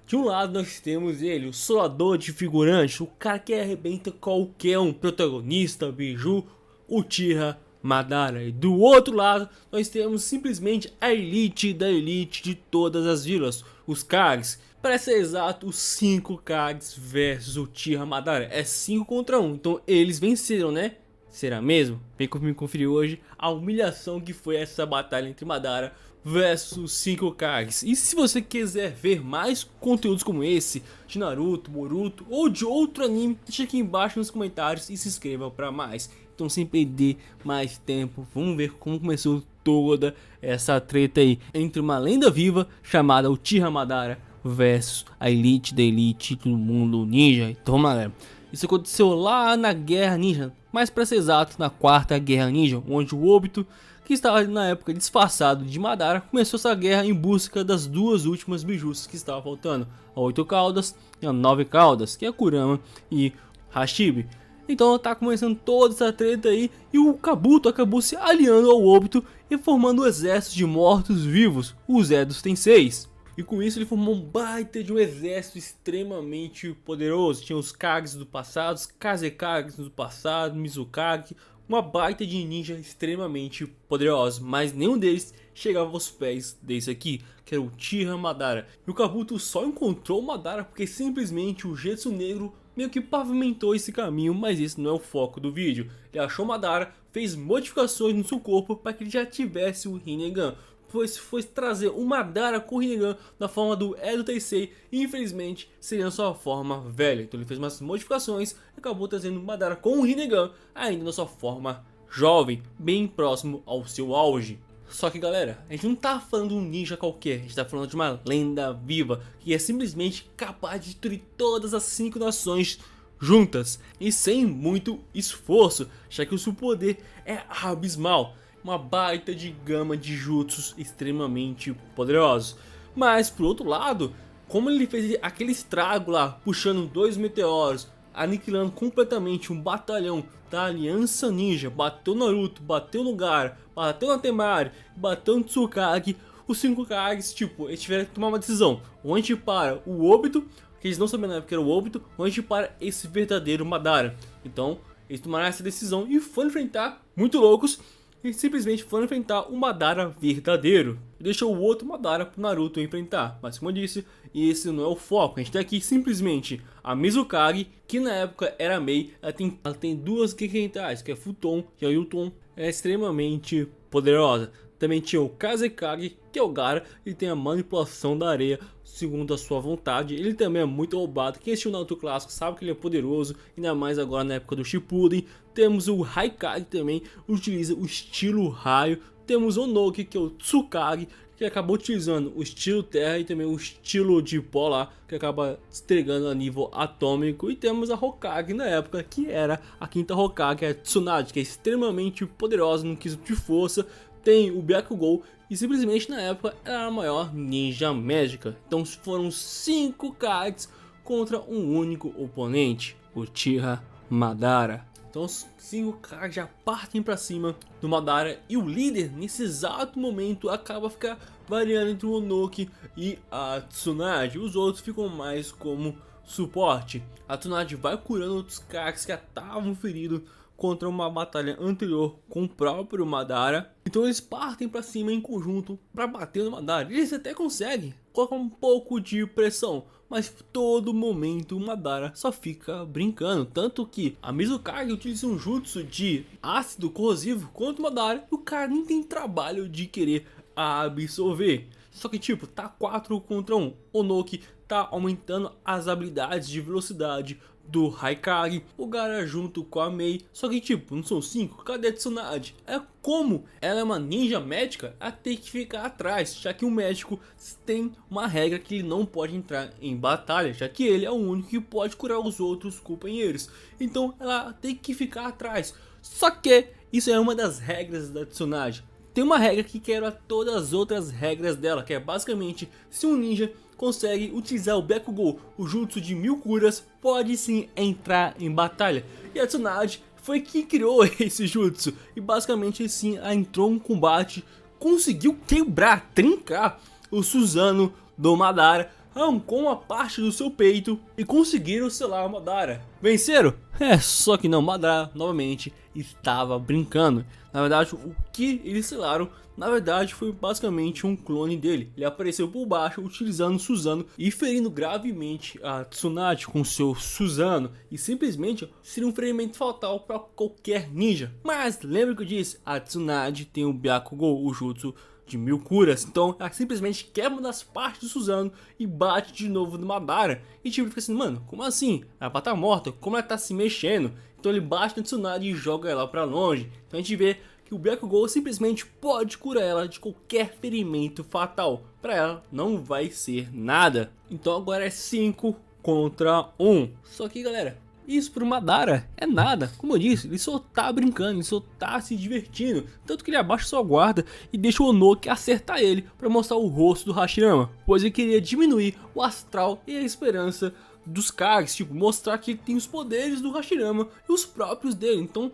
De um lado nós temos ele, o solador de figurante, o cara que arrebenta qualquer um, protagonista, Biju, Uchiha Madara. E do outro lado nós temos simplesmente a elite da elite de todas as vilas, os Kages. Para ser exato, os 5 Kages versus Uchiha Madara. É 5 contra 1, então eles venceram, né? Será mesmo? Vem comigo conferir hoje a humilhação que foi essa batalha entre Madara versus 5 Kages. E se você quiser ver mais conteúdos como esse, de Naruto, Boruto ou de outro anime, deixa aqui embaixo nos comentários e se inscreva para mais. Então sem perder mais tempo, vamos ver como começou toda essa treta aí entre uma lenda viva chamada Uchiha Madara versus a elite da elite do mundo ninja. Então vamos lá, galera. Isso aconteceu lá na Guerra Ninja, mais para ser exato, na 4ª Guerra Ninja, onde o Obito, que estava na época disfarçado de Madara, começou essa guerra em busca das 2 últimas bijus que estavam faltando, a 8 caudas e a 9 caudas, que é a Kurama e Hashibi. Então tá começando toda essa treta aí e o Kabuto acabou se aliando ao Obito e formando um exército de mortos-vivos, os Edos Tenseis. E com isso ele formou um baita de um exército extremamente poderoso. Tinha os Kages do passado, os Kazekages do passado, Mizukage, uma baita de ninja extremamente poderosa, mas nenhum deles chegava aos pés desse aqui, que era o Uchiha Madara. E o Kabuto só encontrou o Madara porque simplesmente o Zetsu Negro meio que pavimentou esse caminho, mas esse não é o foco do vídeo. Ele achou Madara, fez modificações no seu corpo para que ele já tivesse o Rinnegan. Foi trazer o Madara com o Rinnegan na forma do Edo Tensei e infelizmente seria a sua forma velha. Então ele fez umas modificações e acabou trazendo o Madara com o Rinnegan ainda na sua forma jovem, bem próximo ao seu auge. Só que galera, a gente não tá falando de um ninja qualquer, a gente tá falando de uma lenda viva que é simplesmente capaz de destruir todas as 5 nações juntas e sem muito esforço, já que o seu poder é abismal. Uma baita de gama de jutsus extremamente poderosos. Mas por outro lado, como ele fez aquele estrago lá, puxando 2 meteoros, aniquilando completamente um batalhão da Aliança Ninja, bateu Naruto, bateu no Gaara, bateu na Temari, bateu no Tsukage, os 5 Kages, tipo, eles tiveram que tomar uma decisão. Ou a gente para o Obito, que eles não sabiam na época que era o Obito, ou a gente para esse verdadeiro Madara. Então, eles tomaram essa decisão e foram enfrentar, muito loucos, e simplesmente foram enfrentar o Madara verdadeiro. E deixou o outro Madara pro Naruto enfrentar. Mas como eu disse, esse não é o foco. A gente tem aqui simplesmente a Mizukage, que na época era Mei. Ela tem 2 Genkeitais, que é Futon e a Yuton. É extremamente poderosa. Também tinha o Kazekage, que é o Gaara, e tem a manipulação da areia segundo a sua vontade. Ele também é muito roubado. Quem assistiu o Naruto clássico sabe que ele é poderoso, ainda mais agora na época do Shippuden. Temos o Haikage também, utiliza o estilo raio. Temos o Onoki, que é o Tsukage, que acabou utilizando o estilo terra e também o estilo de pó lá, que acaba entregando a nível atômico. E temos a Hokage na época, que era a 5ª Hokage, a Tsunade, que é extremamente poderosa no quesito de força. Tem o Byakugou e simplesmente na época era a maior ninja mágica. Então foram 5 Kages contra um único oponente, o Uchiha Madara. Então os 5 Kages já partem pra cima do Madara e o líder nesse exato momento acaba ficar variando entre o Onoki e a Tsunade. Os outros ficam mais como suporte. A Tsunade vai curando outros Kages que já estavam feridos contra uma batalha anterior com o próprio Madara. Então eles partem pra cima em conjunto pra bater no Madara. Eles até conseguem colocar um pouco de pressão, mas todo momento o Madara só fica brincando. Tanto que a Mizukage utiliza um jutsu de ácido corrosivo contra o Madara e o cara nem tem trabalho de querer absorver. Só que tipo, tá 4 contra 1. Onoki tá aumentando as habilidades de velocidade do Haikage, o Gaara junto com a Mei. Só que tipo, não são 5, cadê a Tsunade? É como ela é uma ninja médica, ela tem que ficar atrás, já que o médico tem uma regra que ele não pode entrar em batalha, já que ele é o único que pode curar os outros companheiros. Então ela tem que ficar atrás. Só que isso é uma das regras da Tsunade. Tem uma regra que quebra todas as outras regras dela, que é basicamente, se um ninja consegue utilizar o Byakugou, o jutsu de 1000 curas, pode sim entrar em batalha. E a Tsunade foi quem criou esse jutsu, e basicamente sim, ela entrou em combate, conseguiu quebrar, trincar o Susanoo do Madara, arrancou uma parte do seu peito e conseguiram selar o Madara. Venceram? Só que não, Madara novamente estava brincando. Na verdade, o que eles selaram, na verdade, foi basicamente um clone dele. Ele apareceu por baixo utilizando o Susanoo e ferindo gravemente a Tsunade com seu Susanoo. E simplesmente seria um ferimento fatal para qualquer ninja. Mas lembra que eu disse, a Tsunade tem o Byakugou, o jutsu de 1000 curas, então ela simplesmente quebra uma das partes do Susanoo e bate de novo no Madara. E tipo, ele fica assim, mano, como assim? Ela tá morta, como ela tá se mexendo? Então ele bate na Tsunade e joga ela pra longe. Então a gente vê que o Byakugou simplesmente pode curar ela de qualquer ferimento fatal. Pra ela não vai ser nada. Então agora é 5 contra 1. Só que galera, isso pro Madara é nada, como eu disse, ele só tá brincando, ele só tá se divertindo. Tanto que ele abaixa sua guarda e deixa o Onoki acertar ele pra mostrar o rosto do Hashirama. Pois ele queria diminuir o astral e a esperança dos Kages, tipo, mostrar que ele tem os poderes do Hashirama e os próprios dele. Então,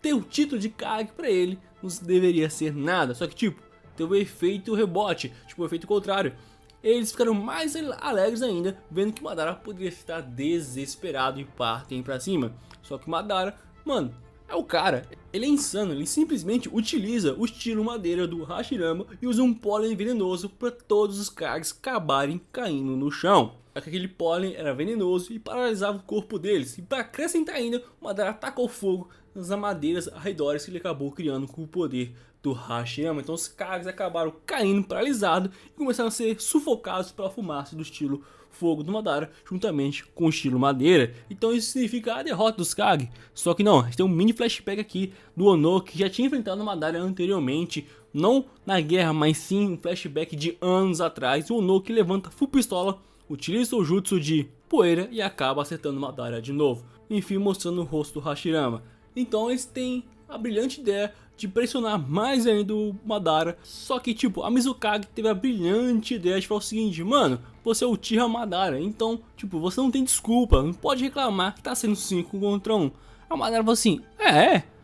ter o título de Kage pra ele não deveria ser nada, só que tipo, teve o efeito rebote, tipo, o efeito contrário. Eles ficaram mais alegres ainda, vendo que Madara poderia estar desesperado e partem pra cima. Só que Madara, mano, é o cara, ele é insano, ele simplesmente utiliza o estilo madeira do Hashirama e usa um pólen venenoso para todos os Kages acabarem caindo no chão. Aquele pólen era venenoso e paralisava o corpo deles. E para acrescentar ainda, Madara atacou fogo nas madeiras arredores que ele acabou criando com o poder do Hashirama. Então os Kages acabaram caindo paralisados e começaram a ser sufocados pela fumaça do estilo fogo do Madara, juntamente com o estilo madeira. Então isso significa a derrota dos Kage. Só que não, a gente tem um mini flashback aqui do Onoki, que já tinha enfrentado o Madara anteriormente, não na guerra, mas sim um flashback de anos atrás. O Onoki levanta full pistola, utiliza o jutsu de poeira e acaba acertando Madara de novo, enfim mostrando o rosto do Hashirama. Então eles têm a brilhante ideia de pressionar mais ainda o Madara. Só que tipo, a Mizukage teve a brilhante ideia de falar o seguinte: mano, você é o Uchiha Madara, então tipo, você não tem desculpa, não pode reclamar que tá sendo 5 contra 1. A Madara falou assim,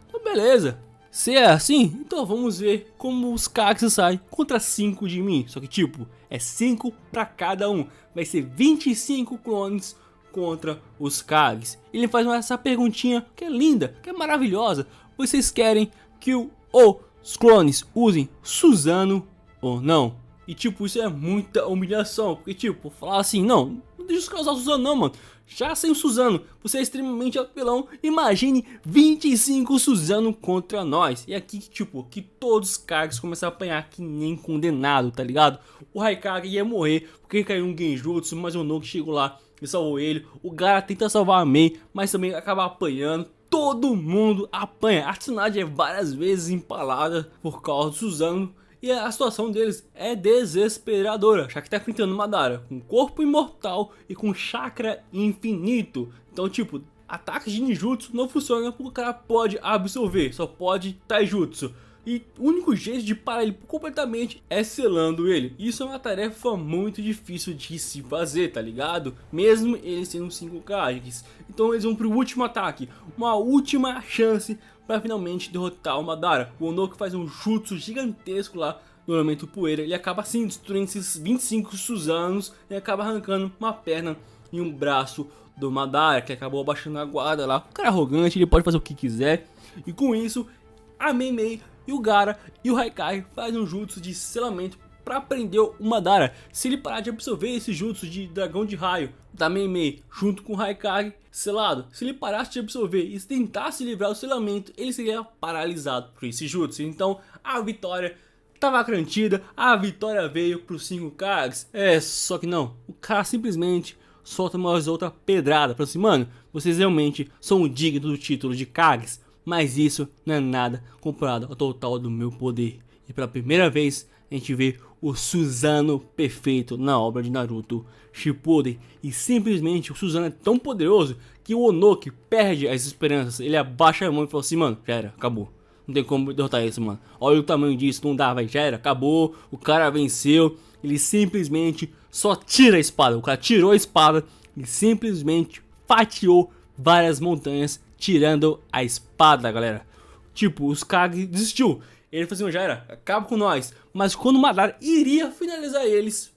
então beleza, se é assim, então vamos ver como os Kages saem contra 5 de mim. Só que tipo, é 5 pra cada um, vai ser 25 clones contra os Kages. Ele faz essa perguntinha que é linda, que é maravilhosa: vocês querem que os clones usem Susanoo ou não? E tipo, isso é muita humilhação, porque tipo, falar assim, não deixa os caras usar Susanoo não, mano. Já sem o Susanoo, você é extremamente apelão. Imagine 25 Susanoo contra nós. E aqui, tipo, que todos os Kages começaram a apanhar que nem condenado, tá ligado? O Raikage ia morrer porque caiu um Genjutsu, mas o Onoki chegou lá e salvou ele. O Gaara tenta salvar a Mei, mas também acaba apanhando. Todo mundo apanha. A Tsunade é várias vezes empalada por causa do Susanoo. E a situação deles é desesperadora, já que tá enfrentando Madara com corpo imortal e com chakra infinito. Então tipo, ataques de ninjutsu não funcionam porque o cara pode absorver, só pode taijutsu. E o único jeito de parar ele completamente é selando ele. Isso é uma tarefa muito difícil de se fazer, tá ligado? Mesmo eles sendo 5 Kages. Então eles vão pro último ataque, uma última chance para finalmente derrotar o Madara. O Onoki faz um jutsu gigantesco lá no elemento poeira. Ele acaba assim destruindo esses 25 Susanos e acaba arrancando uma perna e um braço do Madara, que acabou abaixando a guarda lá. O cara arrogante, ele pode fazer o que quiser. E com isso, a Mei e o Gaara e o Raikage fazem um jutsu de selamento para prender o Madara. Se ele parar de absorver esse jutsu de dragão de raio da Mei junto com o Raikage selado, se ele parasse de absorver e tentasse livrar o selamento, ele seria paralisado por esse jutsu. Então a vitória estava garantida, a vitória veio para os 5 Kages. Só que não, o cara simplesmente solta mais outra pedrada, para assim, mano, vocês realmente são dignos do título de Kages, mas isso não é nada comparado ao total do meu poder. E pela primeira vez a gente vê o Susanoo perfeito na obra de Naruto Shippuden. E simplesmente o Susanoo é tão poderoso que o Onoki perde as esperanças. Ele abaixa a mão e fala assim, mano, já era, acabou. Não tem como derrotar esse, mano. Olha o tamanho disso, não dá, vai, já era, acabou. O cara venceu. Ele simplesmente só tira a espada. O cara tirou a espada e simplesmente fatiou várias montanhas, tirando a espada, galera. Tipo, os Kage desistiu. Ele falou assim, já era, acaba com nós. Mas quando o Madara iria finalizar eles,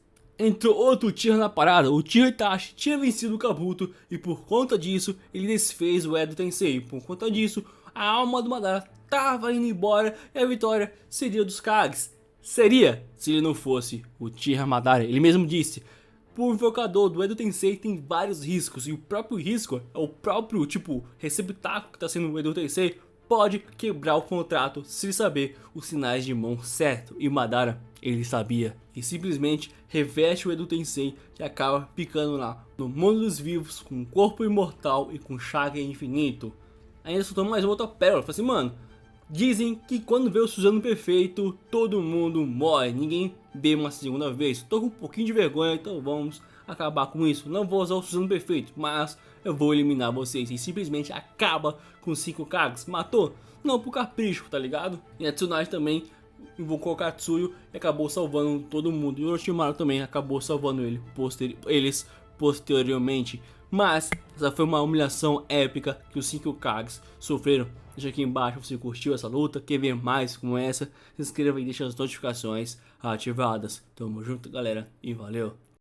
entrou outro Uchiha na parada. O Uchiha Itachi tinha vencido o Kabuto e por conta disso ele desfez o Edo Tensei. Por conta disso a alma do Madara tava indo embora e a vitória seria dos Kages. Seria se ele não fosse o Uchiha Madara. Ele mesmo disse: o invocador do Edo Tensei tem vários riscos e o próprio risco é o próprio receptáculo que está sendo o Edo Tensei pode quebrar o contrato se saber os sinais de mão certo. E Madara, ele sabia e simplesmente reveste o Edo Tensei e acaba ficando lá no mundo dos vivos com um corpo imortal e com Sharingan infinito. Ainda soltou mais outra pérola, falei assim, mano, dizem que quando vê o Suzano perfeito, todo mundo morre, ninguém vê uma segunda vez. Tô com um pouquinho de vergonha, então vamos acabar com isso. Não vou usar o Suzano perfeito, mas eu vou eliminar vocês. E simplesmente acaba com 5 Kages. Matou? Não, por capricho, tá ligado? E a Tsunade também invocou o Katsuyo e acabou salvando todo mundo. E o Orochimaru também acabou salvando eles posteriormente. Mas essa foi uma humilhação épica que os 5 Kages sofreram. Deixa aqui embaixo se você curtiu essa luta, quer ver mais como essa, se inscreva e deixa as notificações ativadas. Tamo junto, galera, e valeu!